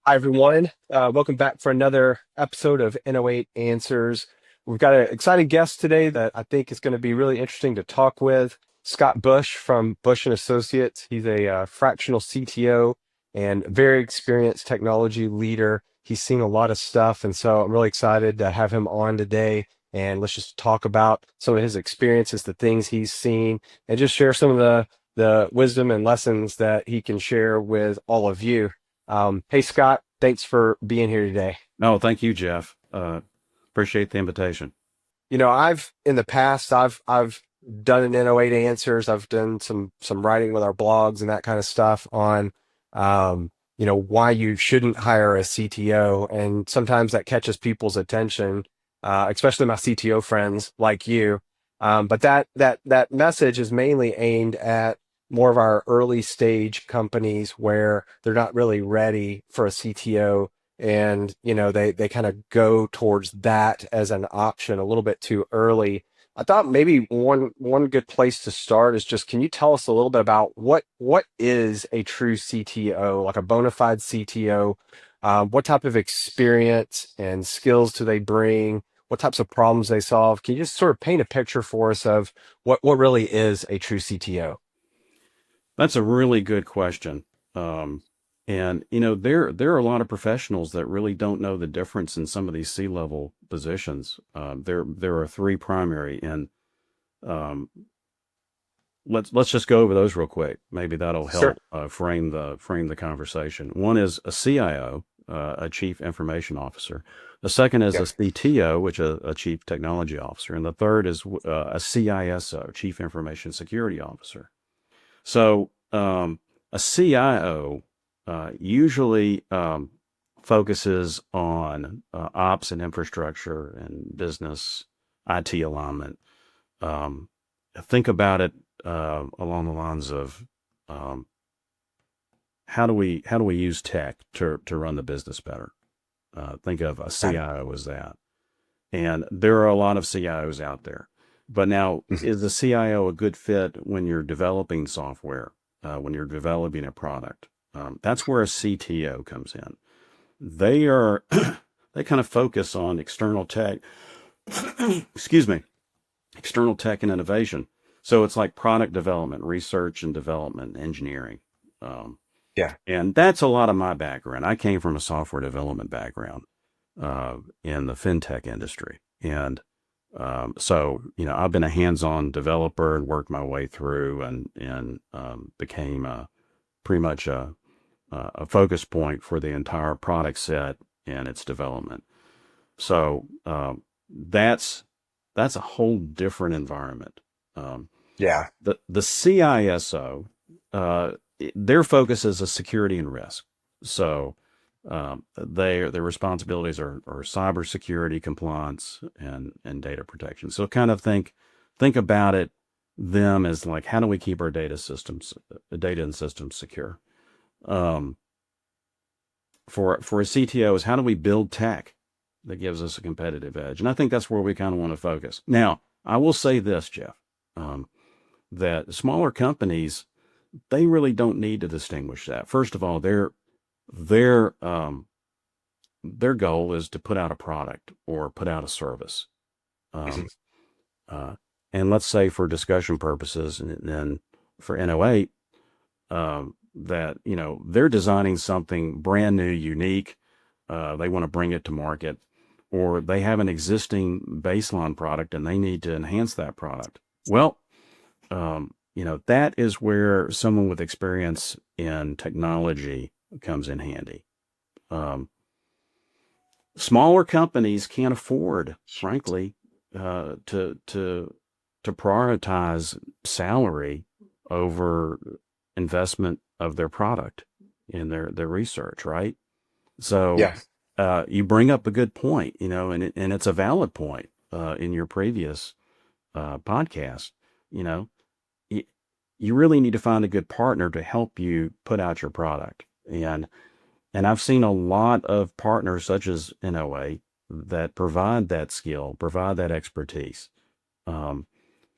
Hi, everyone. Welcome back for another episode of ENO8 Answers. We've got an exciting guest today that I think is going to be really interesting to talk with. Scott Bush from Bush and Associates. He's a fractional CTO and very experienced technology leader. He's seen a lot of stuff, and so I'm really excited to have him on today. And let's just talk about some of his experiences, the things he's seen, and just share some of the wisdom and lessons that he can share with all of you. Hey, Scott, thanks for being here today. No, thank you, Jeff. Appreciate the invitation. I've in the past, I've done an NO8 answers. I've done some writing with our blogs and that kind of stuff on, why you shouldn't hire a CTO, and sometimes that catches people's attention, especially my CTO friends like you. But that message is mainly aimed at more of our early stage companies where they're not really ready for a CTO, and they kind of go towards that as an option a little bit too early. I thought maybe one good place to start is just, can you tell us a little bit about what is a true CTO, like a bona fide CTO? What type of experience and skills do they bring? What types of problems they solve? Can you just sort of paint a picture for us of what really is a true CTO? That's a really good question. And there are a lot of professionals that really don't know the difference in some of these C-level positions. There are three primary, and um, let's just go over those real quick. Maybe that'll Sure. help frame the conversation. One is a CIO, a Chief Information Officer. The second is a Yep. CTO, which is a Chief Technology Officer, and the third is a CISO, Chief Information Security Officer. So a CIO usually focuses on ops and infrastructure and business IT alignment. Um, think about it along the lines of um, how do we use tech to run the business better? Think of a Okay. CIO as that, and there are a lot of CIOs out there. But now, Mhm. is the CIO a good fit when you're developing software, when you're developing a product? That's where a CTO comes in. They are they kind of focus on external tech, excuse me, external tech and innovation. So it's like product development, research and development, engineering. Um, Yeah. and that's a lot of my background. I came from a software development background in the fintech industry. And so, I've been a hands-on developer and worked my way through and became pretty much a focus point for the entire product set and its development. So that's a whole different environment. Um, Yeah. the CISO, uh, their focus is a security and risk. So their responsibilities are cybersecurity, compliance, and data protection. So kind of think about it them as like, how do we keep our data and systems secure? Um, for a CTO is, how do we build tech that gives us a competitive edge? And I think that's where we kind of want to focus. Now, I will say this, Jeff, um, that smaller companies, they really don't need to distinguish that. First of all, their their goal is to put out a product or put out a service. Mhm. Um, uh, and let's say for discussion purposes, and then for NO8, that they're designing something brand new, unique. They want to bring it to market, or they have an existing baseline product and they need to enhance that product. Well, that is where someone with experience in technology comes in handy. Um, Smaller companies can't afford, frankly, to prioritize salary over investment of their product in their research, right? So Yeah. you bring up a good point, and it's a valid point in your previous podcast. You know, you, you really need to find a good partner to help you put out your product, and I've seen a lot of partners such as NOA that provide that skill, provide that expertise um,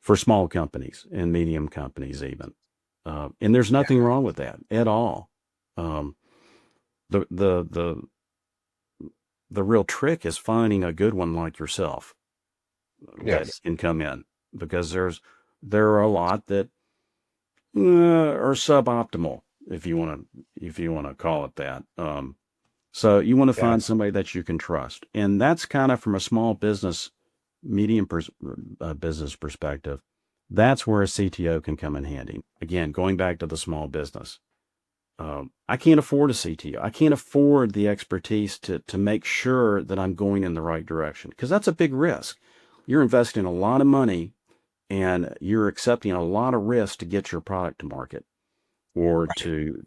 for small companies and medium companies, even. And there's Yeah. nothing wrong with that at all. Um, the the real trick is finding a good one like yourself that Yes. can come in, because there are a lot that are suboptimal, if you want to call it that. So you want to find Yes. somebody that you can trust, and that's kind of from a small business, business perspective. That's where a CTO can come in handy. Again, going back to the small business, I can't afford a CTO. I can't afford the expertise to make sure that I'm going in the right direction, because that's a big risk. You're investing a lot of money and you're accepting a lot of risk to get your product to market or Right.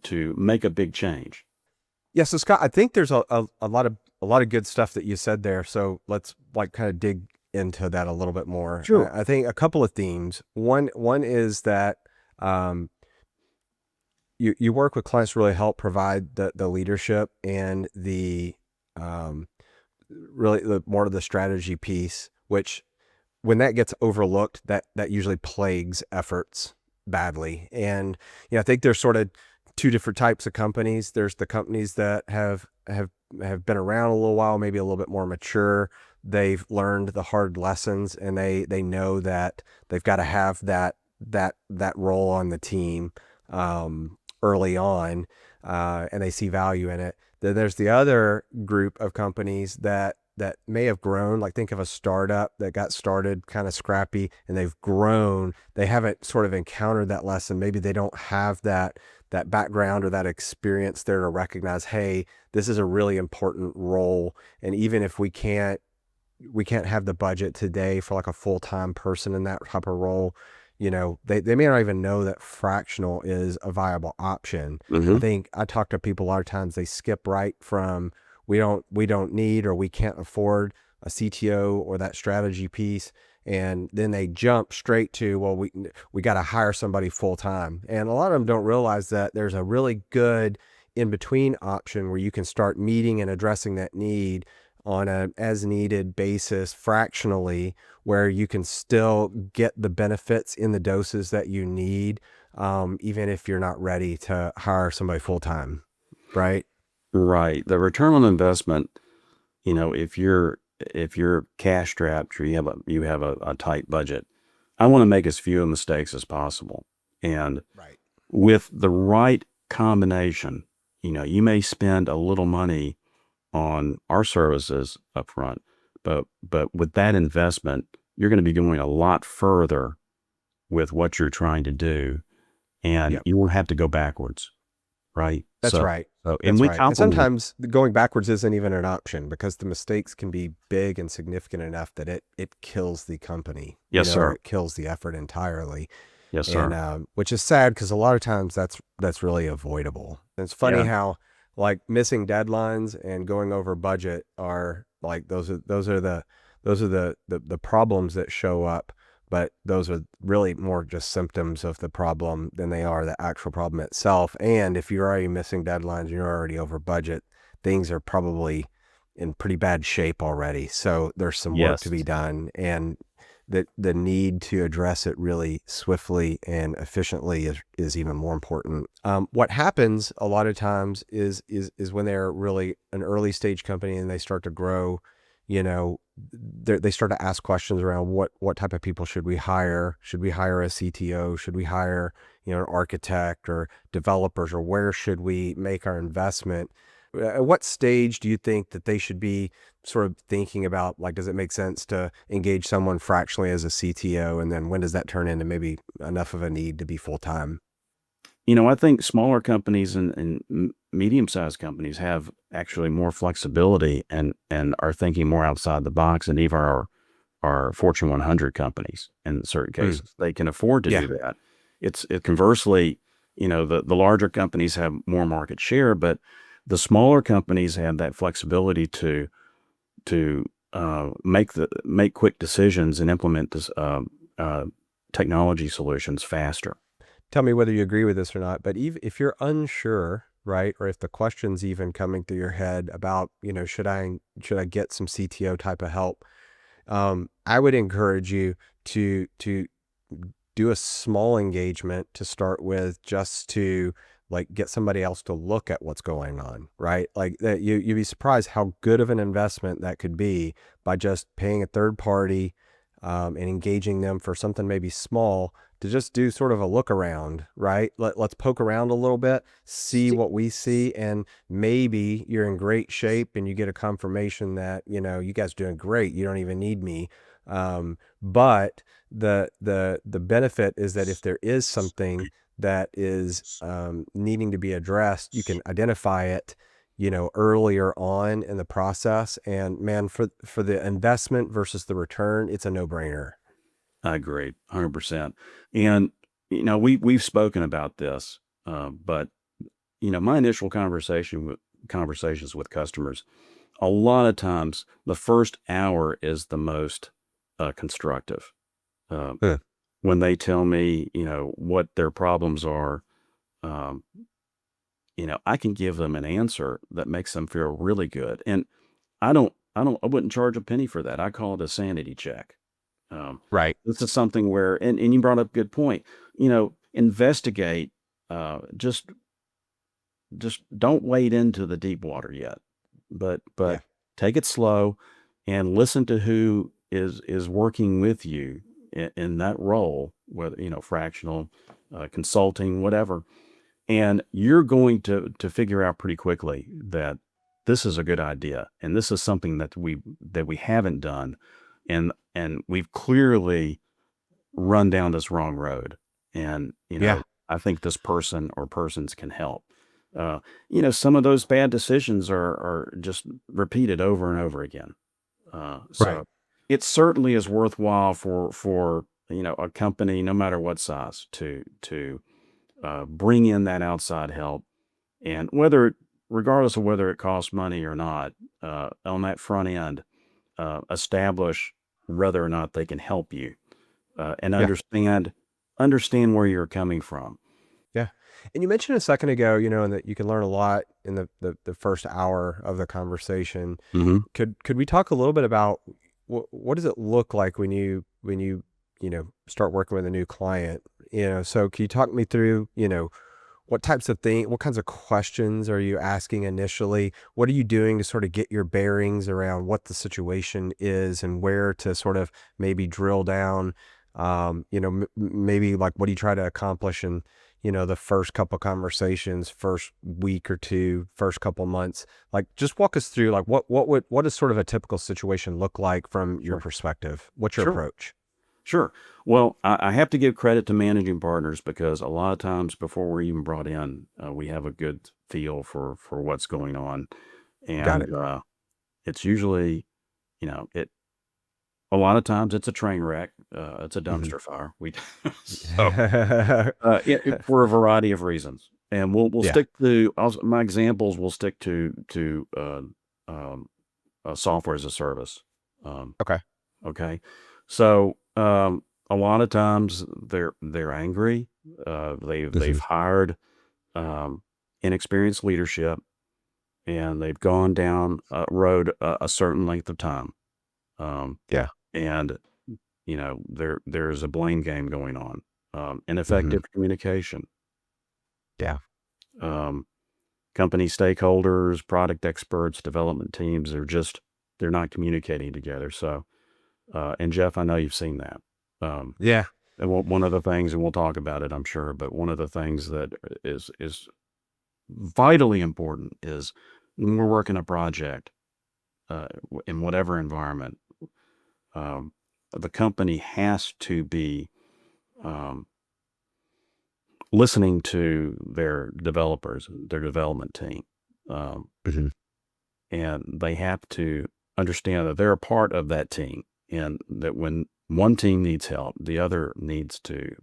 to make a big change. Yeah. So Scott, I think there's a lot of good stuff that you said there. So let's like kind of dig into that a little bit more. Sure. I think a couple of themes. One is that um, you work with clients to really help provide the leadership and the um, really the more of the strategy piece, which when that gets overlooked, that usually plagues efforts badly. And I think there's sort of two different types of companies. There's the companies that have been around a little while, maybe a little bit more mature. They've learned the hard lessons, and they know that they've got to have that role on the team early on, and they see value in it. Then there's the other group of companies that may have grown. Like, think of a startup that got started kind of scrappy and they've grown. They haven't sort of encountered that lesson. Maybe they don't have that background or that experience there to recognize, hey, this is a really important role. And even if we can't have the budget today for like a full-time person in that type of role, they may not even know that fractional is a viable option. I Hmm. think I talk to people a lot of times, they skip right from we don't need or we can't afford a CTO or that strategy piece, and then they jump straight to, well, we got to hire somebody full time. And a lot of them don't realize that there's a really good in between option where you can start meeting and addressing that need on a as needed basis fractionally, where you can still get the benefits in the doses that you need, even if you're not ready to hire somebody full time, right? Right. The return on investment, if you're cash strapped or you have a tight budget, I want to make as few mistakes as possible. And Right. with the right combination, you may spend a little money on our services up front, but with that investment, you're going to be going a lot further with what you're trying to do, and Yep. you won't have to go backwards, right? That's So, right. and That's we right. And complement. sometimes going backwards isn't even an option because the mistakes can be big and significant enough that it kills the company, Yes, or sir. it kills the effort entirely. Yes, And sir. which is sad because a lot of times that's really avoidable. And it's funny Yeah. how like missing deadlines and going over budget are like those are the problems that show up, but those are really more just symptoms of the problem than they are the actual problem itself. And if you're already missing deadlines and you're already over budget, things are probably in pretty bad shape already. So there's some work to Yes. be done, and the need to address it really swiftly and efficiently is even more important. What happens a lot of times is when they're really an early stage company and they start to grow, they start to ask questions around what type of people should we hire? Should we hire a CTO? Should we hire an architect or developers, or where should we make our investment? At what stage do you think that they should be sort of thinking about, like, does it make sense to engage someone fractionally as a CTO? And then when does that turn into maybe enough of a need to be full time? I think smaller companies and medium-sized companies have actually more flexibility and are thinking more outside the box than even our Fortune 100 companies in certain Mm, cases. They can afford to yeah, do that. Conversely, the larger companies have more market share, but the smaller companies have that flexibility to make quick decisions and implement this uh, technology solutions faster. tell me whether you agree with this or not. But even if you're unsure, right, or if the question's even coming through your head about, should I get some CTO type of help, I would encourage you to do a small engagement to start with, just to like get somebody else to look at what's going on, right? Like that you'd be surprised how good of an investment that could be by just paying a third party and engaging them for something maybe small to just do sort of a look around, right? Let's poke around a little bit, see what we see, and maybe you're in great shape and you get a confirmation that, you guys are doing great. You don't even need me. But the benefit is that if there is something that is needing to be addressed, you can identify it, earlier on in the process. And man, for the investment versus the return, it's a no-brainer. I agree, 100%. And we've spoken about this, but my initial conversations with customers, a lot of times the first hour is the most constructive. Uh, Huh. when they tell me, what their problems are, um, I can give them an answer that makes them feel really good. And I wouldn't charge a penny for that. I call it a sanity check. Right. This is something where, and you brought up a good point, investigate, just don't wade into the deep water yet, but Yeah. take it slow and listen to who is working with you in that role, whether, fractional, consulting, whatever. And you're going to figure out pretty quickly that this is a good idea. And this is something that we haven't done. And we've clearly run down this wrong road. And, Yeah. I think this person or persons can help. Uh, some of those bad decisions are just repeated over and over again. Right. So it certainly is worthwhile for a company, no matter what size, to bring in that outside help, and regardless of whether it costs money or not, on that front end, establish whether or not they can help you, and Yeah. understand where you're coming from. Yeah. And you mentioned a second ago, and that you can learn a lot in the first hour of the conversation. Hmm. Could we talk a little bit about what does it look like when you start working with a new client? So can you talk me through, what kinds of questions are you asking initially? What are you doing to sort of get your bearings around what the situation is and where to sort of maybe drill down? Maybe like what do you try to accomplish in, the first couple conversations, first week or two, first couple months? Like just walk us through like what does sort of a typical situation look like from your Sure. perspective? What's your Sure. approach? Sure. Well, I have to give credit to managing partners because a lot of times before we're even brought in, we have a good feel for what's going on, Got and it. it's usually, it a lot of times it's a train wreck, it's a Hmm. dumpster fire. So for a variety of reasons, and we'll Yeah. stick to my examples. We'll stick to um, software as a service. Um, Okay. Okay. So, a lot of times they're angry. They've Hmm. hired um, inexperienced leadership, and they've gone down a road a certain length of time. Um, Yeah. and there's a blame game going on. Hmm. Ineffective communication. Yeah. Um, company stakeholders, product experts, development teams they're not communicating together. So, and Jeff, I know you've seen that. Um, Yeah. And one of the things, and we'll talk about it, I'm sure, but one of the things that is vitally important is when we're working a project, in whatever environment, um, the company has to be um, listening to their developers, their development team, um, Hmm. and they have to understand that they're a part of that team, and that when one team needs help, the other needs to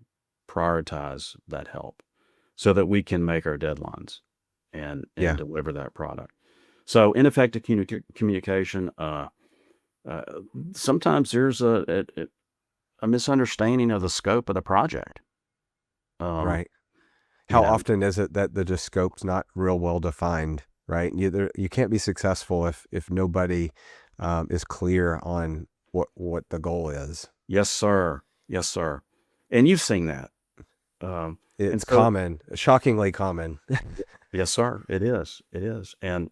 prioritize that help so that we can make our deadlines and Yeah. deliver that product. So ineffective communication. Uh, Sometimes there's a misunderstanding of the scope of the project. Um, Right. you How know, often is it that the scope's not real well defined, right? You can't be successful if nobody is clear on what the goal is. yes, sir. Yes, sir. And you've seen that. And It's so, common, shockingly common. yes, sir, it is, and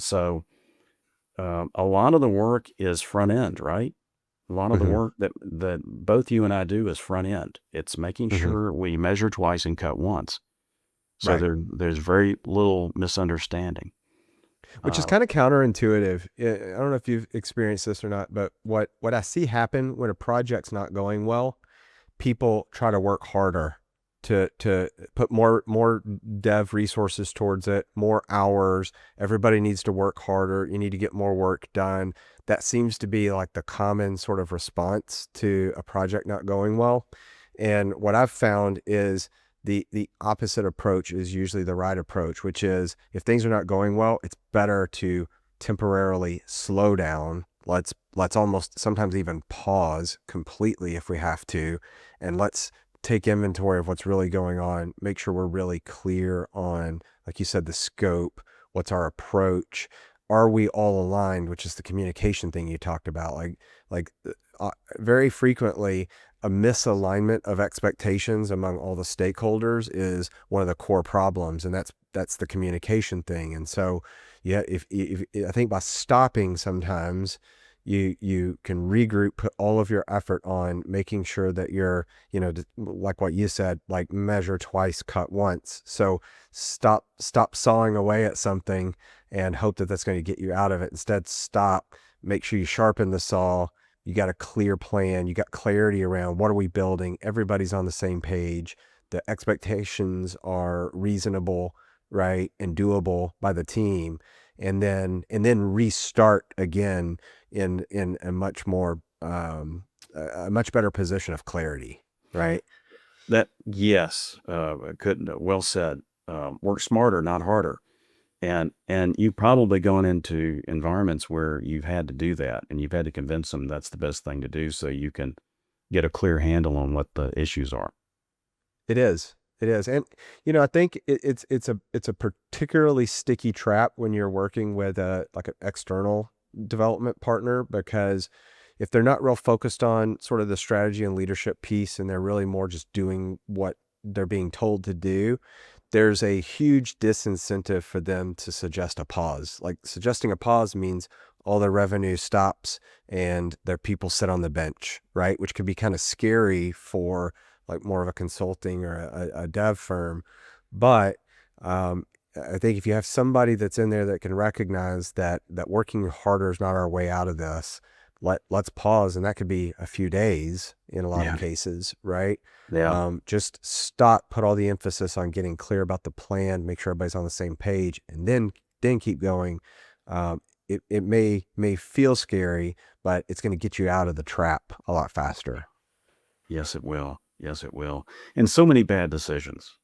so a lot of the work is front end, right? A lot of the Hmm. work that both you and I do is front end. It's making Hmm. sure we measure twice and cut once. So Right. there's very little misunderstanding. Which is Uh, kind of counterintuitive. I don't know if you've experienced this or not, but what I see happen when a project's not going well, people try to work harder to put more dev resources towards it, more hours. Everybody needs to work harder. You need to get more work done. That seems to be like the common sort of response to a project not going well. And what I've found is the opposite approach is usually the right approach, which is if things are not going well, it's better to temporarily slow down. Let's almost sometimes even pause completely if we have to, and let's take inventory of what's really going on, make sure we're really clear on, like you said, the scope, what's our approach, are we all aligned, which is the communication thing you talked about. Like very frequently a misalignment of expectations among all the stakeholders is one of the core problems, and that's the communication thing. And so yeah, if I think by stopping sometimes you can regroup, put all of your effort on making sure that you're, like what you said, like measure twice, cut once. So stop sawing away at something and hope that that's going to get you out of it. Instead, stop, make sure you sharpen the saw. You got a clear plan. You got clarity around what are we building. Everybody's on the same page. The expectations are reasonable, right, and doable by the team. And then restart again in a much more a much better position of clarity, right? that yes, couldn't well said. Work smarter, not harder. And you probably going into environments where you've had to do that, and you've had to convince them that's the best thing to do, so you can get a clear handle on what the issues are. It is. It is. And I think it's a particularly sticky trap when you're working with a like an external development partner, because if they're not real focused on sort of the strategy and leadership piece and they're really more just doing what they're being told to do, there's a huge disincentive for them to suggest a pause. Like suggesting a pause means all their revenue stops and their people sit on the bench, right? Which can be kind of scary for like more of a consulting or a dev firm. But I think if you have somebody that's in there that can recognize that working harder is not our way out of this, let's pause, and that could be a few days in a lot of Yeah. cases, right? Yeah. Just stop, put all the emphasis on getting clear about the plan, make sure everybody's on the same page, and then keep going. It may feel scary, but it's going to get you out of the trap a lot faster. Yes, it will. Yes, it will. And so many bad decisions.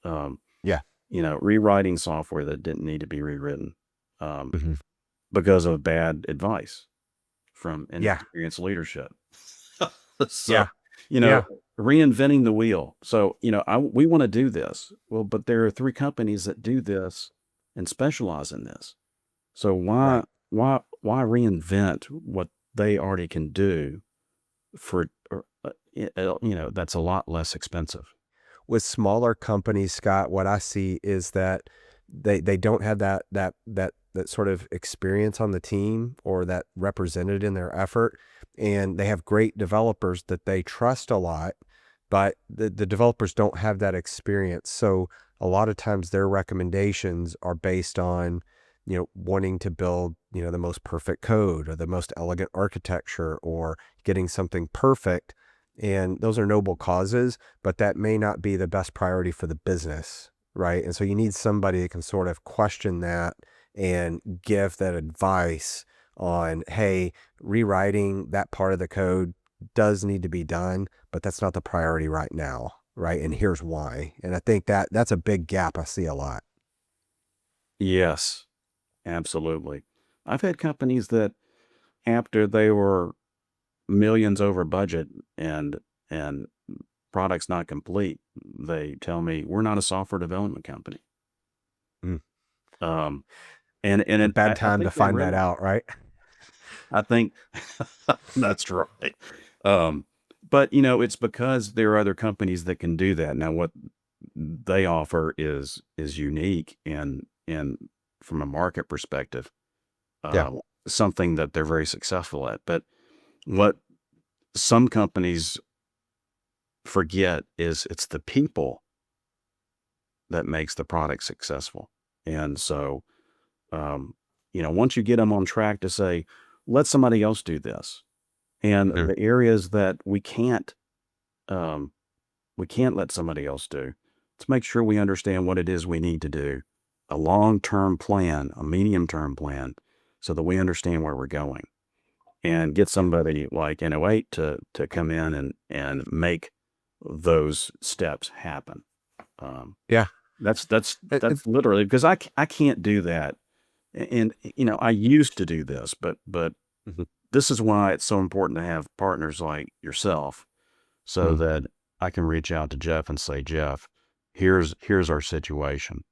Um, Yeah. Rewriting software that didn't need to be rewritten um, Hmm. because of bad advice from Yeah. inexperienced leadership. So, Yeah. you know, Yeah. reinventing the wheel. So, we want to do this. Well, but there are three companies that do this and specialize in this. So Right. why reinvent what they already can do for, that's a lot less expensive. With smaller companies, Scott, what I see is that they don't have that sort of experience on the team or that represented in their effort, and they have great developers that they trust a lot, but the developers don't have that experience. So a lot of times their recommendations are based on wanting to build the most perfect code or the most elegant architecture or getting something perfect, and those are noble causes, but that may not be the best priority for the business, right? And so you need somebody that can sort of question that and give that advice on, hey, rewriting that part of the code does need to be done, but that's not the priority right now, right? And here's why. And I think that's a big gap I see a lot. Yes, absolutely. I've had companies that after they were millions over budget and products not complete, they tell me we're not a software development company. Mm. Um, and It's a bad I time to think they find that realize. out, right? I think that's right. Um, but it's because there are other companies that can do that. Now, what they offer is unique and from a market perspective, Yeah. uh, something that they're very successful at. But what some companies forget is it's the people that makes the product successful. And so, once you get them on track to say, let somebody else do this, and Mhm. the areas that um, we can't let somebody else do, let's make sure we understand what it is we need to do, a long-term plan, a medium-term plan, so that we understand where we're going, and get Yeah. somebody like ENO8 to come in and make those steps happen. Um, Yeah. that's that's It's that's literally because I can't do that, and I used to do this, but mhm. this is why it's so important to have partners like yourself, so Mm. that I can reach out to Jeff and say, Jeff, here's our situation,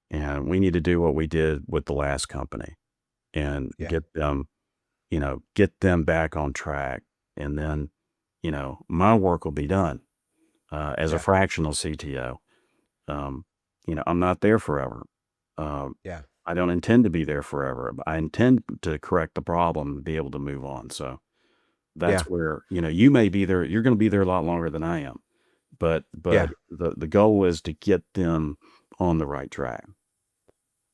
and we need to do what we did with the last company and Yeah. get them back on track, and then my work will be done as a Yeah. fractional CTO. Um, I'm not there forever. Um, Yeah. I don't intend to be there forever. I intend to correct the problem and be able to move on. So that's Yeah. where, you may be there. You're going to be there a lot longer than I am, but Yeah. the goal is to get them on the right track.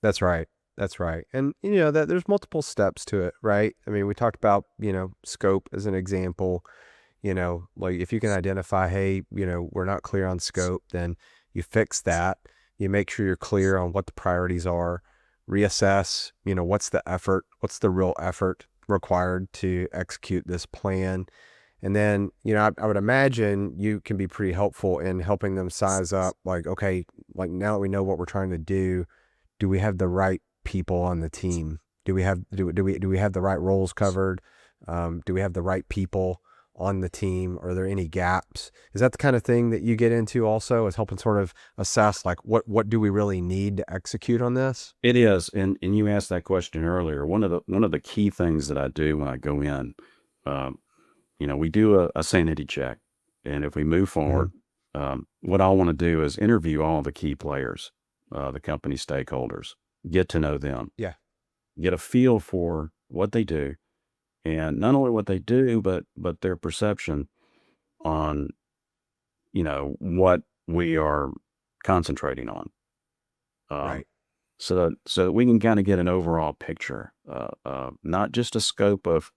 That's right. That's right. And that there's multiple steps to it, right? I mean, we talked about, scope as an example. Like if you can identify, hey, we're not clear on scope, then you fix that. You make sure you're clear on what the priorities are, reassess, what's the real effort required to execute this plan. And then, I would imagine you can be pretty helpful in helping them size up, like, okay, like now that we know what we're trying to do we have the right people on the team? Do we have the right roles covered? Do we have the right people on the team? Are there any gaps? Is that the kind of thing that you get into also, is helping sort of assess like what do we really need to execute on this? It is, and you asked that question earlier. One of the key things that I do when I go in, um, we do a sanity check, and if we move Hmm. forward, what I want to do is interview all the key players, the company stakeholders, get to know them, Yeah. get a feel for what they do, and not only what they do, but their perception on what we are concentrating on. Um, Right. so that we can kind of get an overall picture, not just a scope of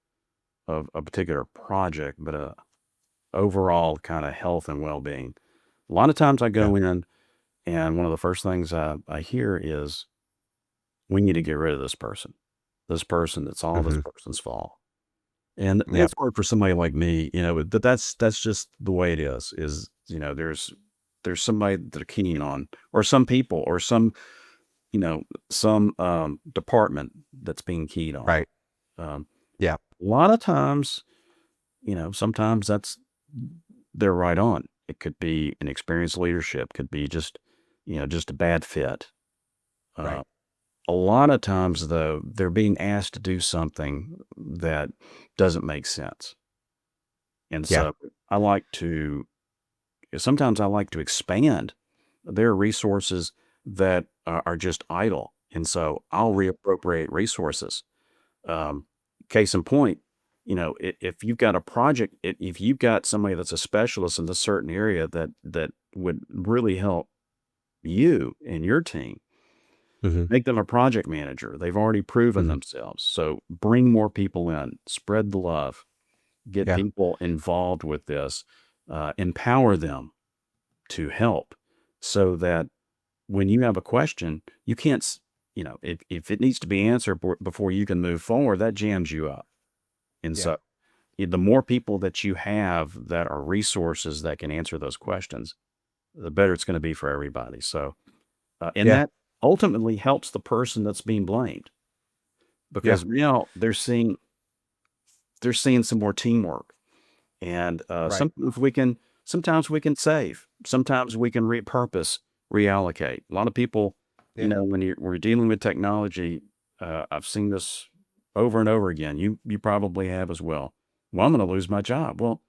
a particular project, but a overall kind of health and well-being. A lot of times I Yeah. go in, and one of the first things I hear is, we need to get rid of this person. This person, it's all this Hmm. person's fault. And Yep. that's hard for somebody like me, but that's just the way it is, there's somebody that they're keen on, or some people, or some department that's being keyed on. Right. Um, Yeah. a lot of times, sometimes they're right on. It could be an experienced leadership, could be just a bad fit. Uh, Right. a lot of times, though, they're being asked to do something that doesn't make sense. And Yeah. so sometimes I like to expand their resources that are just idle. And so I'll reappropriate resources. Um, Case in point, if you've got a project, if you've got somebody that's a specialist in a certain area that would really help you and your team, Hmm. make them a project manager. They've already proven Hmm. themselves. So bring more people in, spread the love, get Yeah. people involved with this, empower them to help, so that when you have a question, you can't, if it needs to be answered before you can move forward, that jams you up. And Yeah. so the more people that you have that are resources that can answer those questions, the better it's going to be for everybody. So, and Yeah. that ultimately helps the person that's being blamed, Yeah. because they're seeing some more teamwork, and Right. sometimes we can save, sometimes we can repurpose, reallocate. A lot of people, Yeah. when we're dealing with technology, I've seen this over and over again. You probably have as well. Well, I'm going to lose my job. Well,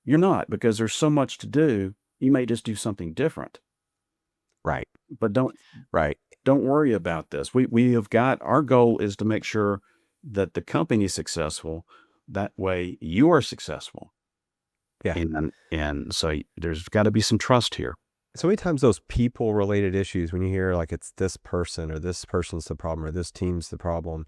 You're not, because there's so much to do. You may just do something different, Right. but Right. don't worry about this. We have got, our goal is to make sure that the company is successful. That way you are successful. Yeah. And so there's got to be some trust here. So many times those people related issues, when you hear like it's this person or this person's the problem or this team's the problem,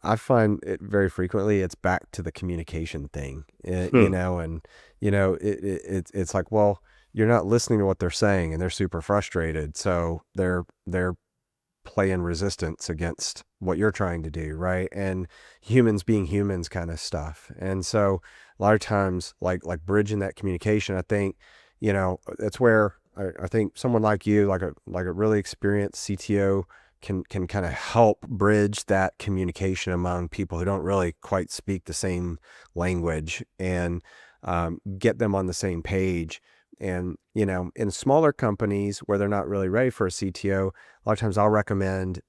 I find it very frequently it's back to the communication thing, and it's like, well, you're not listening to what they're saying and they're super frustrated. So they're playing resistance against what you're trying to do. Right. And humans being humans kind of stuff. And so a lot of times like bridging that communication, I think, it's where I think someone like you, like a really experienced CTO can kind of help bridge that communication among people who don't really quite speak the same language and get them on the same page. And, in smaller companies where they're not really ready for a CTO, a lot of times I'll recommend,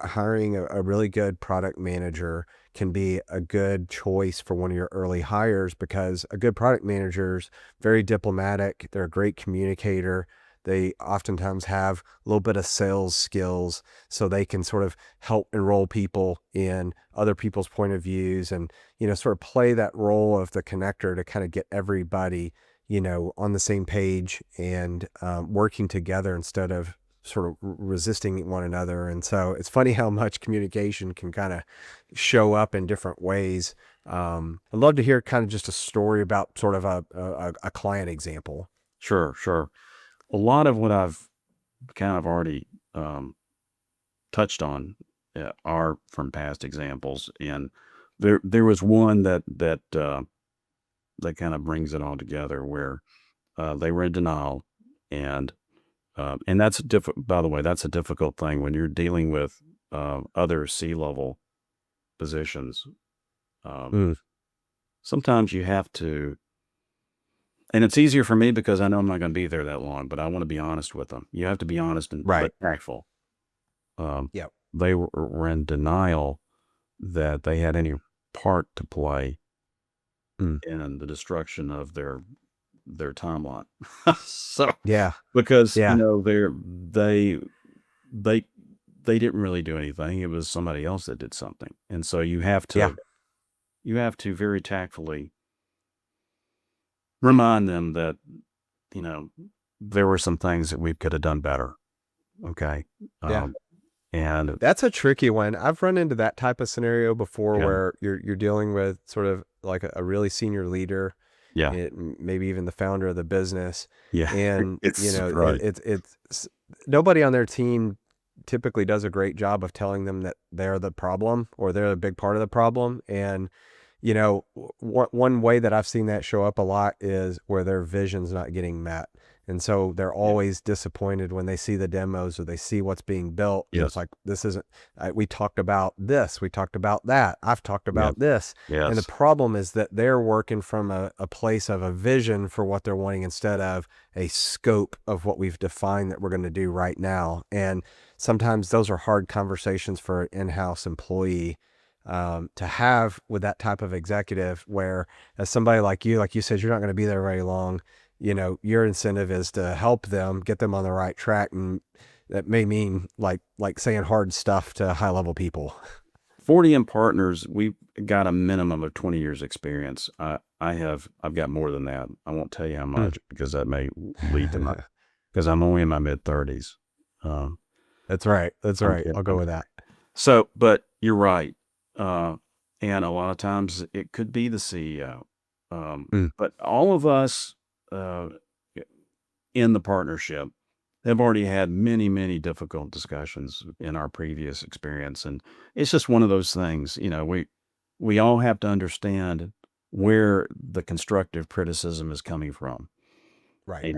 hiring a really good product manager can be a good choice for one of your early hires, because a good product manager is very diplomatic. They're a great communicator. They oftentimes have a little bit of sales skills, so they can sort of help enroll people in other people's point of views and, sort of play that role of the connector to kind of get everybody, on the same page and working together instead of sort of resisting one another. And so it's funny how much communication can kind of show up in different ways. I'd love to hear kind of just a story about sort of a client example. Sure, sure. A lot of what I've kind of already touched on are from past examples, and there was one that kind of brings it all together, where they were in denial, and that's by the way, that's a difficult thing when you're dealing with other C-level positions. Mm, Sometimes you have to, and it's easier for me because I know I'm not going to be there that long, but I want to be honest with them. You have to be honest and right. but tactful. Um, Yeah. they were in denial that they had any part to play Mm, in the destruction of their timeline. So, yeah. because Yeah. they they didn't really do anything. It was somebody else that did something, and so Yeah. you have to very tactfully remind them that you know there were some things that we could have done better. Okay, Yeah. um, and That's a tricky one. I've run into that type of scenario before yeah, where you're dealing with sort of like a really senior leader, yeah, maybe even the founder of the business. yeah. And, It's right. it's nobody on their team typically does a great job of telling them that they're the problem or they're a big part of the problem. And, one way that I've seen that show up a lot is where their vision's not getting met. And so they're Yeah. always disappointed when they see the demos or they see what's being built. And it's Yes. like, this isn't, we talked about this, we talked about that, I've talked Yeah. about this. And the Yes. problem is that they're working from a place of a vision for what they're wanting instead of a scope of what we've defined that we're going to do right now. And sometimes those are hard conversations for an in-house employee to have with that type of executive, where as somebody like you said, you're not going to be there very long. Your incentive is to help them get them on the right track. And that may mean like saying hard stuff to high level people. 40M partners, we've got a minimum of 20 years experience. I've got more than that. I won't tell you how much because that may lead to because I'm only in my mid 30s. Um, That's right. That's I'm right. kidding. I'll go with that. So, but you're right. And a lot of times it could be the CEO. Mm, But all of us uh, in the partnership have already had many, many difficult discussions in our previous experience. And it's just one of those things, we all have to understand where the constructive criticism is coming from right.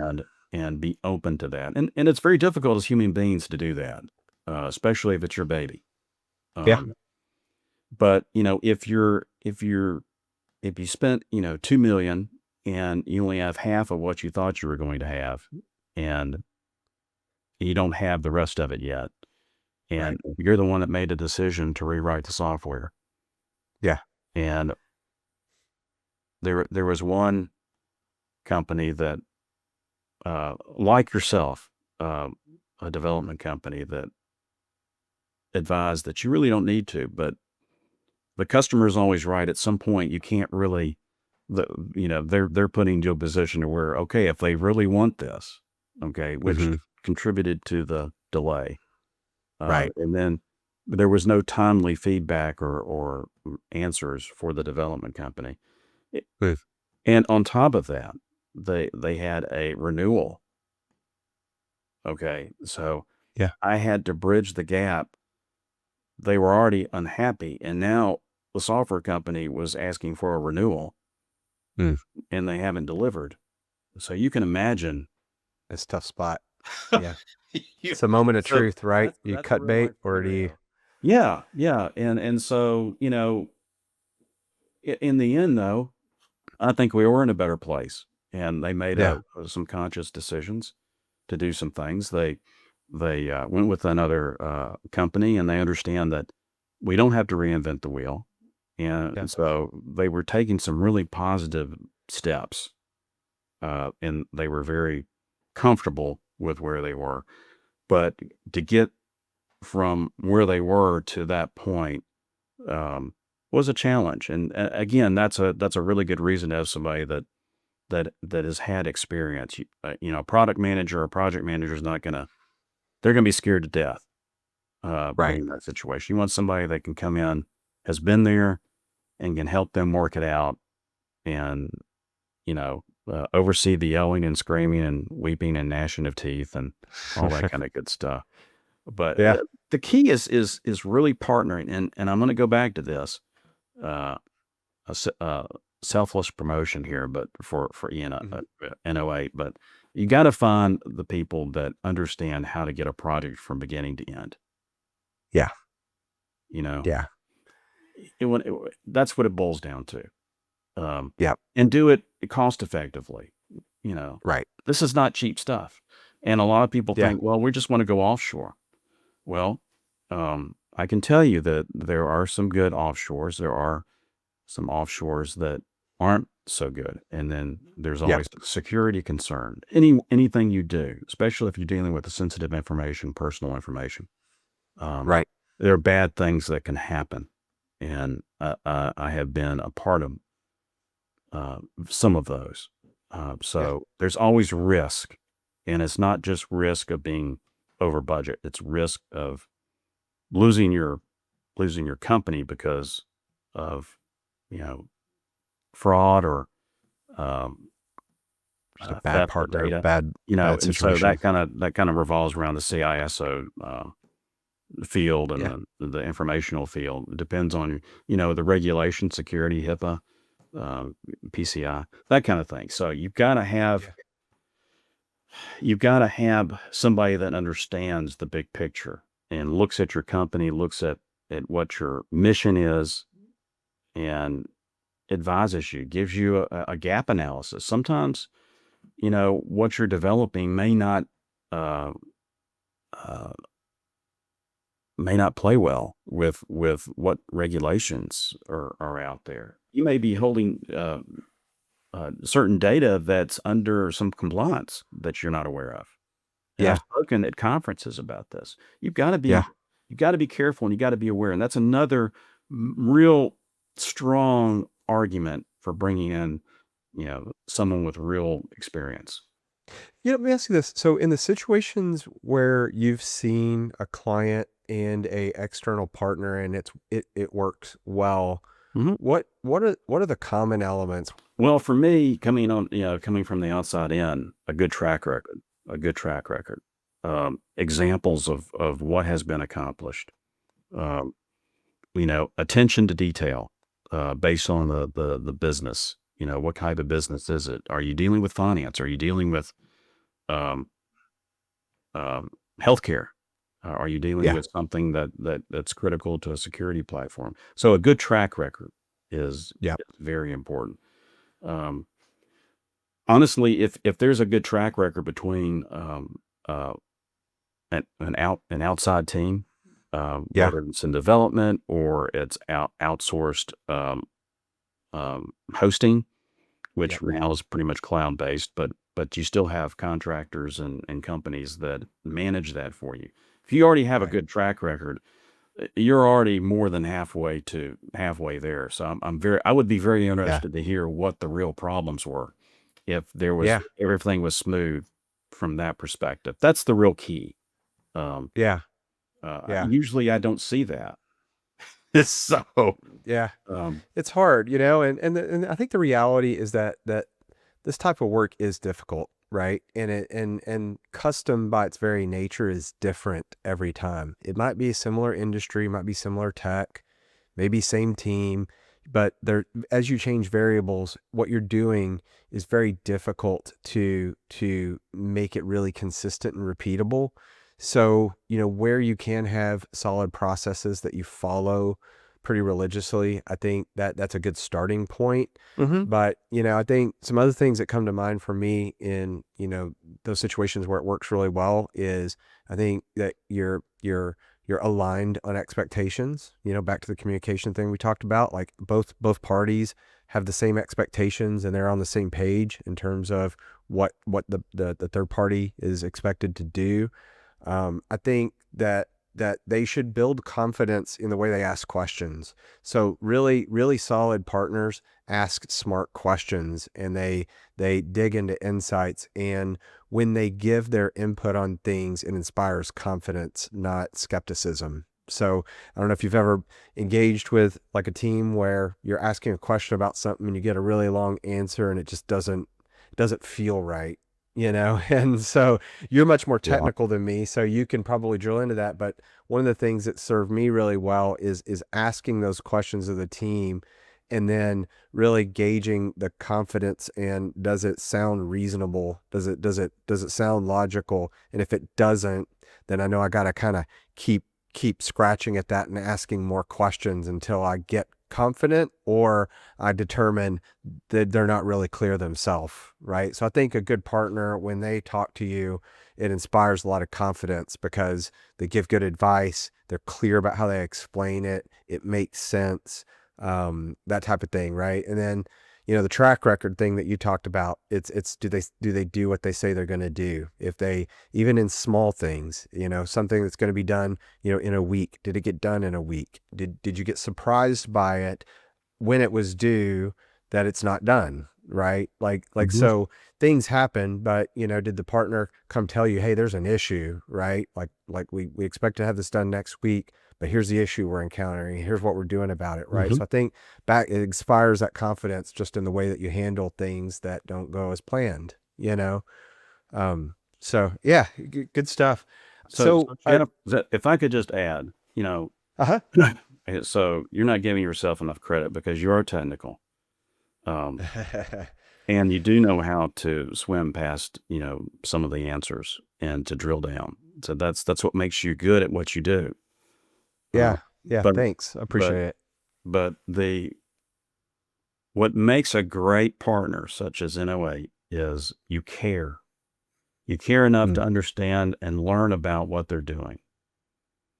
and be open to that. And it's very difficult as human beings to do that, especially if it's your baby. Yeah. But if you spent 2 million and you only have half of what you thought you were going to have, and you don't have the rest of it yet, Right. and you're the one that made the decision to rewrite the software. Yeah. And there was one company that, like yourself, a development company that advised that you really don't need to, but the customer is always right. At some point, you can't really, they're putting you in a position to where, okay, if they really want this, okay, which Hmm. contributed to the delay. Right. And then there was no timely feedback or answers for the development company. I- Mm. And on top of that, they had a renewal. Okay. So Yeah. I had to bridge the gap. They were already unhappy. And now the software company was asking for a renewal Mm. and they haven't delivered. So you can imagine. It's a tough spot. Yeah. You- It's a moment of so truth, right? You that's a cut real bait life or do you? scenario. Yeah. Yeah. And so, in the end, though, I think we were in a better place, and they made Yeah. some conscious decisions to do some things. They went with another company, and they understand that we don't have to reinvent the wheel, Yeah. and so they were taking some really positive steps, and they were very comfortable with where they were. But to get from where they were to that point um, was a challenge. And again, that's a really good reason to have somebody that has had experience. A product manager or project manager is not gonna they're gonna be scared to death Right. being in that situation. You want somebody that can come in, has been there, and can help them work it out, and oversee the yelling and screaming and weeping and gnashing of teeth and all that kind of good stuff. But Yeah. the key is really partnering, and I'm going to go back to this. Uh, selfless promotion here, but for Mhm. NO8, but you got to find the people that understand how to get a project from beginning to end. Yeah. You know, Yeah. that's what it boils down to, Yeah. and do it cost effectively. You know, Right. this is not cheap stuff, and a lot of people Yeah. think, well, we just want to go offshore. Well, I can tell you that there are some good offshores. There are some offshores that aren't so good. And then there's Yeah. always the security concern. Anything you do, especially if you're dealing with the sensitive information, personal information, um, Right. there are bad things that can happen. And I have been a part of some of those. Yeah. So there's always risk. And it's not just risk of being over budget. It's risk of losing your company because of you know fraud or um, Just a bad theft of partner, data, bad and so situation. that kind of revolves around the CISO field and Yeah. the informational field. It depends on the regulation, security, HIPAA, uh, PCI, that kind of thing. So Yeah. you've got to have somebody that understands the big picture and looks at your company, looks at what your mission is, and advises you, gives you a gap analysis. Sometimes, what you're developing uh, uh, may not play well with what regulations are out there. You may be holding certain data that's under some compliance that you're not aware of. And I've Yeah. spoken at conferences about this. You've got to Yeah. be you've got to be careful and you got to be aware. And that's another real strong argument for bringing in, someone with real experience. Let me ask you this. So in the situations where you've seen a client and a external partner and it works well, Mhm. what are the common elements? Well, for me, coming from the outside in, a good track record, examples of what has been accomplished, um, attention to detail, based on the business. What type of business is it? Are you dealing with finance? Are you dealing with um, um, healthcare? Are you dealing Yeah. with something that's critical to a security platform? So a good track record Yeah. is very important. Um, Honestly, if there's a good track record between uh, an outside team, Yeah. whether it's in development or it's outsourced hosting, which Yep. now is pretty much cloud-based, but you still have contractors and companies that manage that for you. If you already have a Right. good track record, you're already more than halfway there. So I would be very Yeah. interested to hear what the real problems were. If there was Yeah. everything was smooth from that perspective, that's the real key. Um, Yeah. Yeah. Usually I don't see that. So, Yeah. um, It's hard, and I think the reality is that this type of work is difficult, right? And custom by its very nature is different every time. It might be a similar industry, might be similar tech, maybe same team, but there, as you change variables, what you're doing is very difficult to make it really consistent and repeatable. So, where you can have solid processes that you follow pretty religiously, I think that that's a good starting point. mhm. But, I think some other things that come to mind for me in, those situations where it works really well is I think that you're aligned on expectations, back to the communication thing we talked about, like both parties have the same expectations and they're on the same page in terms of what the third party is expected to do. I think that they should build confidence in the way they ask questions. So really, really solid partners ask smart questions and they dig into insights. And when they give their input on things, it inspires confidence, not skepticism. So I don't know if you've ever engaged with like a team where you're asking a question about something and you get a really long answer and it just doesn't feel right, and so you're much more Yeah. technical than me, so you can probably drill into that. But one of the things that served me really well is asking those questions of the team and then really gauging the confidence and does it sound reasonable? Does it sound logical? And if it doesn't, then I know I got to kind of keep scratching at that and asking more questions until I get confident or I determine that they're not really clear themselves, right? So I think a good partner, when they talk to you, it inspires a lot of confidence because they give good advice. They're clear about how they explain it. It makes sense, that type of thing, right? And then, the track record thing that you talked about, it's do they do what they say they're going to do? If they, even in small things, something that's going to be done, in a week, did it get done in a week? Did you get surprised by it when it was due that it's not done, right? Like Mhm. so things happen, but did the partner come tell you, hey, there's an issue, right? Like we expect to have this done next week, but here's the issue we're encountering. Here's what we're doing about it, right? Mhm. So I think back it inspires that confidence just in the way that you handle things that don't go as planned. So yeah, good stuff. So So Jeff, if I could just add, uh-huh. so you're not giving yourself enough credit because you are technical. Um, and you do know how to swim past, some of the answers and to drill down. So that's what makes you good at what you do. Uh, Yeah. Yeah. but Thanks. I but appreciate it. but what makes a great partner, such as NO8, is you care. You care enough Mm, to understand and learn about what they're doing.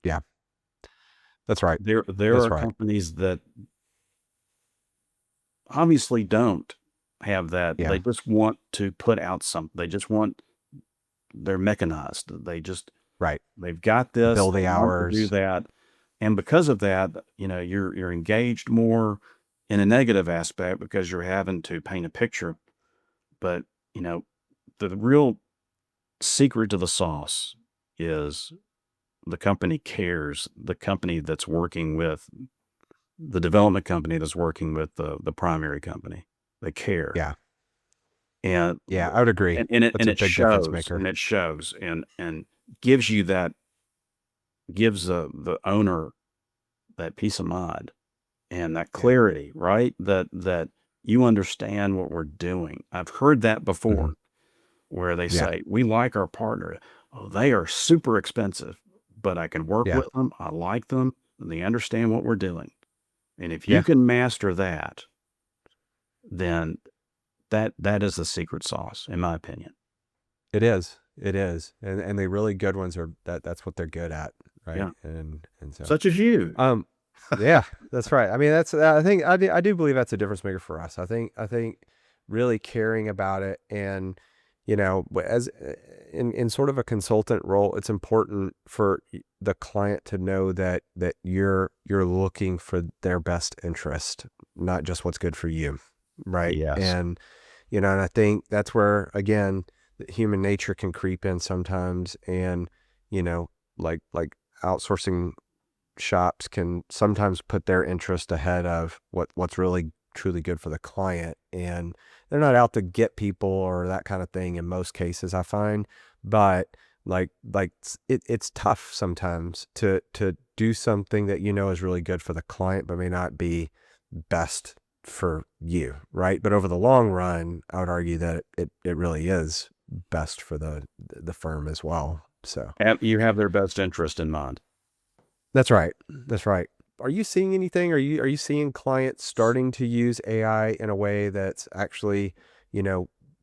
yeah, that's right. There That's are right. companies that obviously don't have that. They Yeah. just want to put out something. They're mechanized. Right. They've got this, Bill they the learn to do hours. that. And because of that, you're engaged more in a negative aspect because you're having to paint a picture. But, you know, the real secret to the sauce is the company cares. The company that's working with the development company that's working with the primary company, they care. Yeah. And Yeah. I would agree. That's and a it big difference shows maker. and gives you that gives the owner that peace of mind and that Yeah. clarity, right? That you understand what we're doing. I've heard that Hmm. before where they Yeah. say, we like our partner. Oh, they are super expensive, but I can work Yeah. with them. I like them. And they understand what we're doing. And if you Yeah. can master that, then that is the secret sauce, in my opinion. It is. It is. And the really good ones are that's what they're good at. Right. Yeah. And so, Such as you. um, yeah, that's right. I mean, I think I do believe that's a difference maker for us. I think really caring about it. And, as in sort of a consultant role, it's important for the client to know that you're looking for their best interest, not just what's good for you. Right. Yes. And I think that's where, again, human nature can creep in sometimes. And, like outsourcing shops can sometimes put their interest ahead of what's really truly good for the client. And they're not out to get people or that kind of thing in most cases, I find. But it's tough sometimes to do something that is really good for the client, but may not be best for you, right? But over the long run, I would argue that it really is best for the firm as well. So And you have their best interest in mind. that's right. That's right. Are you seeing anything? Are you seeing clients starting to use AI in a way that's actually,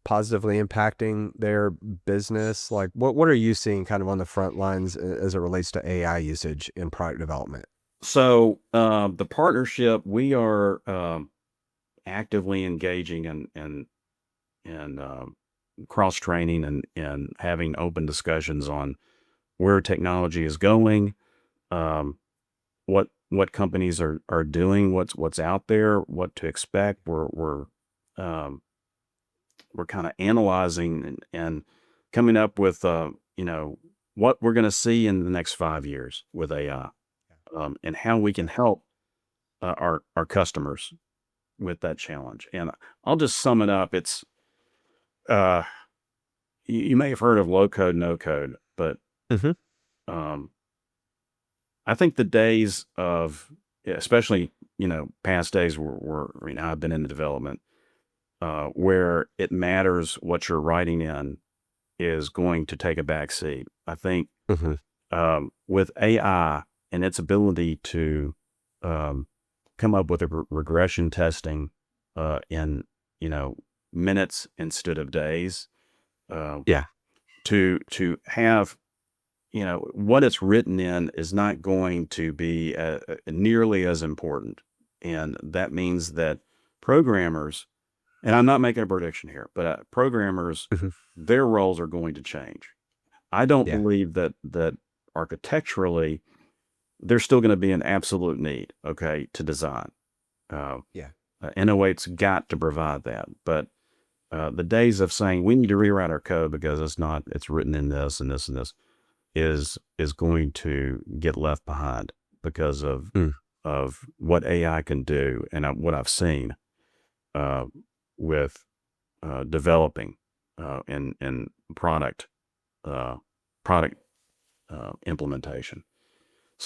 positively impacting their business? Like what are you seeing kind of on the front lines as it relates to AI usage in product development? So the partnership, we are actively engaging in cross training and having open discussions on where technology is going, um, what companies are doing, what's out there, what to expect. Um, we're kind of analyzing and coming up with what we're going to see in the next 5 years with AI, and how we can help our customers with that challenge. And I'll just sum it up. It's uh, you may have heard of low code, no code, but Mm-hmm. um, I think the days of, especially past days where I've been in the development, where it matters what you're writing in is going to take a back seat. I think Mm-hmm. with AI and its ability to um, come up with a regression testing in minutes instead of days, uh, Yeah. to have what it's written in is not going to be nearly as important, and that means that programmers, and I'm not making a prediction here, but programmers, Mm-hmm. their roles are going to change. I don't Yeah. believe that architecturally there's still going to be an absolute need, okay, to design. Uh, Yeah. NO8's got to provide that, but the days of saying we need to rewrite our code because it's written in this and this and this is going to get left behind because Mm. of what AI can do and what I've seen uh, with developing and uh, product implementation.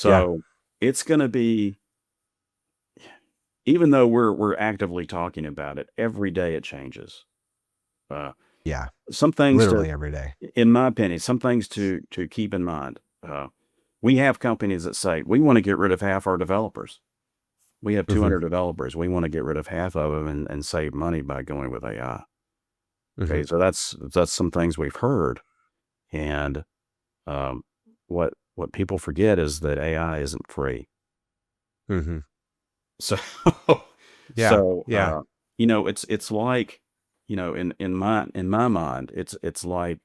Yeah. So it's going to be, even though we're actively talking about it every day, it changes. Uh, Yeah. some things to, Literally every day. in my opinion, some things to keep in mind. We have companies that say we want to get rid of half our developers. We have Mm-hmm. 200 developers. We want to get rid of half of them and save money by going with AI. Mm-hmm. Okay, so that's some things we've heard, and um, what people forget is that AI isn't free. Mm-hmm. So Yeah. so Yeah. it's like in my mind it's like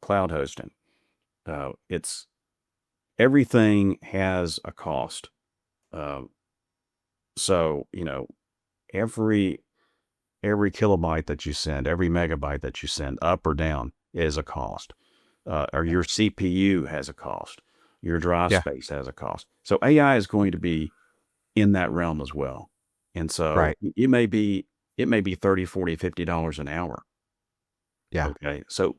cloud hosting. It's everything has a cost. Um, so every every kilobyte that you send, every megabyte that you send up or down is a cost. Or Yeah. your CPU has a cost. Your drive Yeah. space has a cost. So AI is going to be in that realm as well. And so Right. it may be 30, 40, $50 an hour. Yeah. Okay. So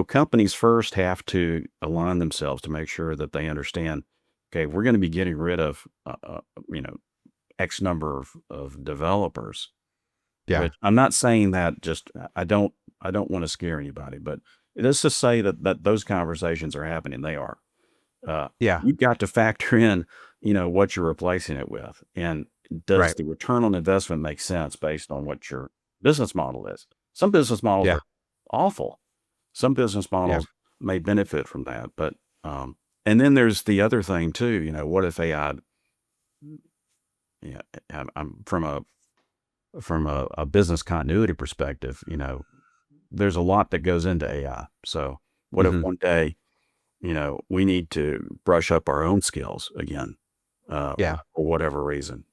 companies first have to align themselves to make sure that they understand, okay, we're going to be getting rid of, you know, X number of developers, Yeah. which I'm not saying that just, I don't want to scare anybody, but let's just say that those conversations are happening. They are. Uh, Yeah. you've got to factor in, what you're replacing it with. And does Right. the return on investment make sense based on what your business model is? Some business models Yeah. are awful. Some business Yeah. models may benefit from that. But, and then there's the other thing too, what if AI, yeah, I'm from a business continuity perspective, there's a lot that goes into AI. So what if Hmm. one day, we need to brush up our own skills again, Yeah. for whatever reason?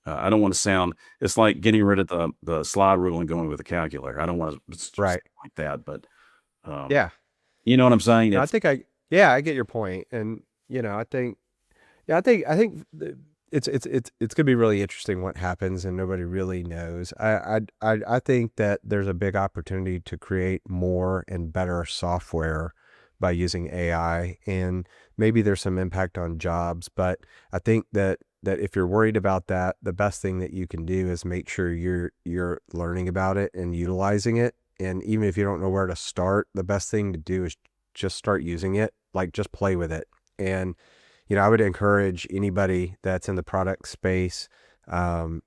I don't want to sound, it's like getting rid of the slide rule and going with a calculator. I don't want to sound Right. like that, but um, Yeah. you know what I'm saying? No, I It's think yeah, I get your point. And, I think, yeah, I think it's going to be really interesting what happens, and nobody really knows. I think that there's a big opportunity to create more and better software by using AI, and maybe there's some impact on jobs, but I think that if you're worried about that, the best thing that you can do is make sure you're learning about it and utilizing it. And even if you don't know where to start, the best thing to do is just start using it, like just play with it. And I would encourage anybody that's in the product space. Um,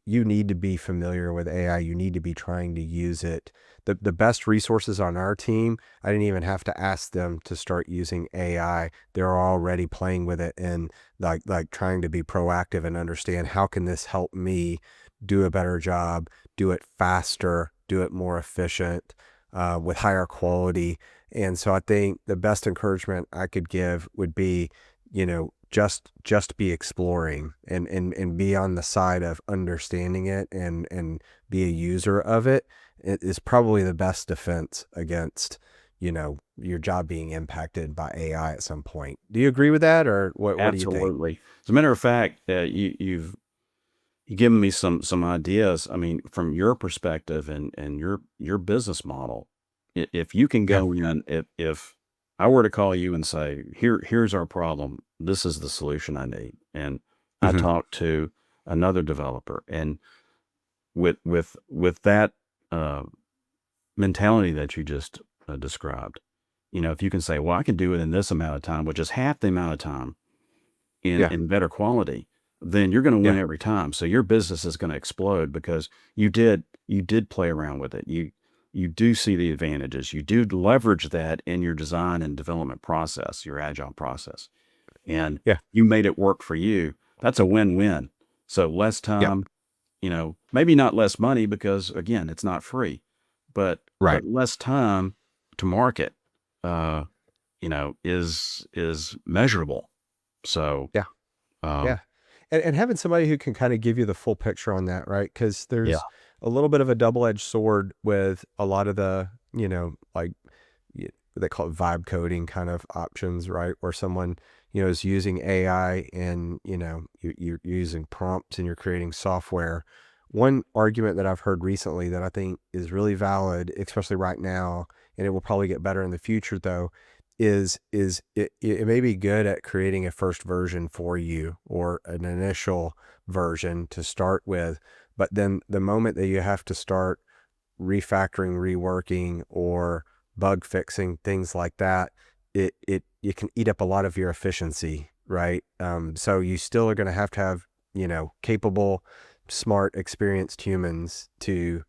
you need to be familiar with AI. You need to be trying to use it. The best resources on our team, I didn't even have to ask them to start using AI. They're already playing with it and like trying to be proactive and understand how can this help me do a better job, do it faster, do it more efficient, with higher quality. And so I think the best encouragement I could give would be, just be exploring and be on the side of understanding it and be a user of it. It is probably the best defense against, your job being impacted by AI at some point. Do you agree with that, or what do you think? absolutely. As a matter of fact, you've given me some ideas. I mean, from your perspective and your business model, if you can Yeah. go in, if I were to call you and say, here's our problem, this is the solution I need, and I Hmm. talk to another developer, and with that uh, mentality that you just described, if you can say, well, I can do it in this amount of time, which is half the amount of time Yeah. in better quality, then you're going to win Yeah. every time. So your business is going to explode because you did play around with it. You do see the advantages. You do leverage that in your design and development process, your agile process, and Yeah. you made it work for you. That's a win-win. So less Yep. time, maybe not less money because again, it's not free, but Right. less time to market, uh, is measurable. So, Yeah. um, Yeah. And having somebody who can kind of give you the full picture on that, right? Because yeah. there's a little bit of a double-edged sword with a lot of the, like they call it vibe coding kind of options, right? Where someone, is using AI and, you're using prompts and you're creating software. One argument that I've heard recently that I think is really valid, especially right now, and it will probably get better in the future though, is it may be good at creating a first version for you or an initial version to start with, but then the moment that you have to start refactoring, reworking, or bug fixing, things like that, it can eat up a lot of your efficiency, right? So you still are going to have, capable, smart, experienced humans to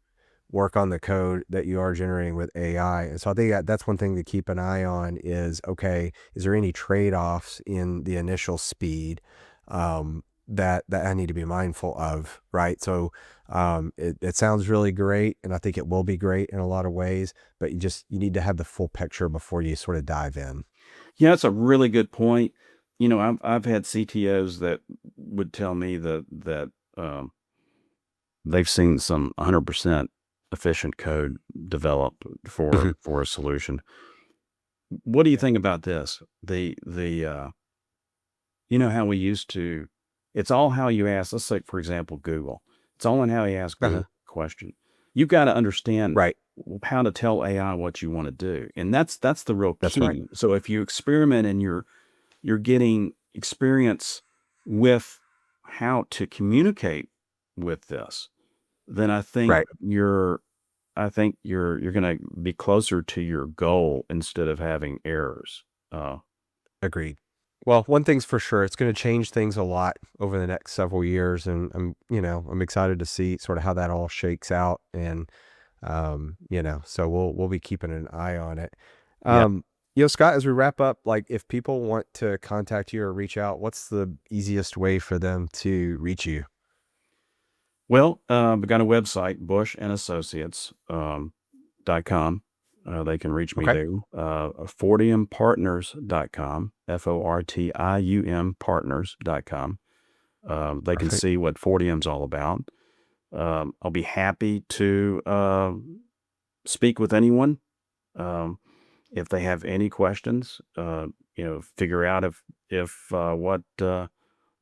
work on the code that you are generating with AI. And so I think that's one thing to keep an eye on is, okay, is there any trade-offs in the initial speed, that I need to be mindful of, right? So it sounds really great, and I think it will be great in a lot of ways, but you need to have the full picture before you sort of dive in. Yeah, that's a really good point. I've had CTOs that would tell me that they've seen some 100% efficient code developed for Mhm. for a solution. What do you Yeah. think about this? You know how we used to, it's all how you ask, let's say, for example, Google. It's all in how you ask Google Uh-huh. a question. You've got to understand Right. how to tell AI what you want to do. And that's the real That's right. key. So if you experiment and you're getting experience with how to communicate with this, then Right. I think you're going to be closer to your goal instead of having errors. Agreed. Well, one thing's for sure, it's going to change things a lot over the next several years, and I'm excited to see sort of how that all shakes out, and so we'll be keeping an eye on it. Yeah. Scott, as we wrap up, like if people want to contact you or reach out, what's the easiest way for them to reach you? Well, we've got a website, bushandassociates.com. They can reach me Okay. there. Fortiumpartners.com, Fortium partners.com. They can Perfect. see what Fortium's all about. I'll be happy to speak with anyone if they have any questions. Figure out if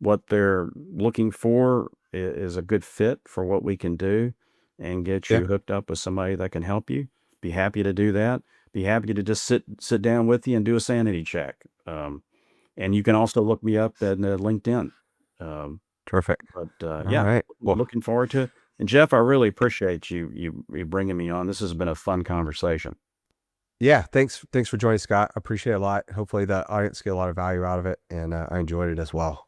what they're looking for is a good fit for what we can do, and get Yeah. you hooked up with somebody that can help you. Be happy to do that. Be happy to just sit down with you and do a sanity check. And you can also look me up at LinkedIn. Um, Terrific. All yeah, right. Well, looking forward to it. And Jeff, I really appreciate you bringing me on. This has been a fun conversation. yeah. Thanks for joining, Scott. I appreciate it a lot. Hopefully the audience get a lot of value out of it, and I enjoyed it as well.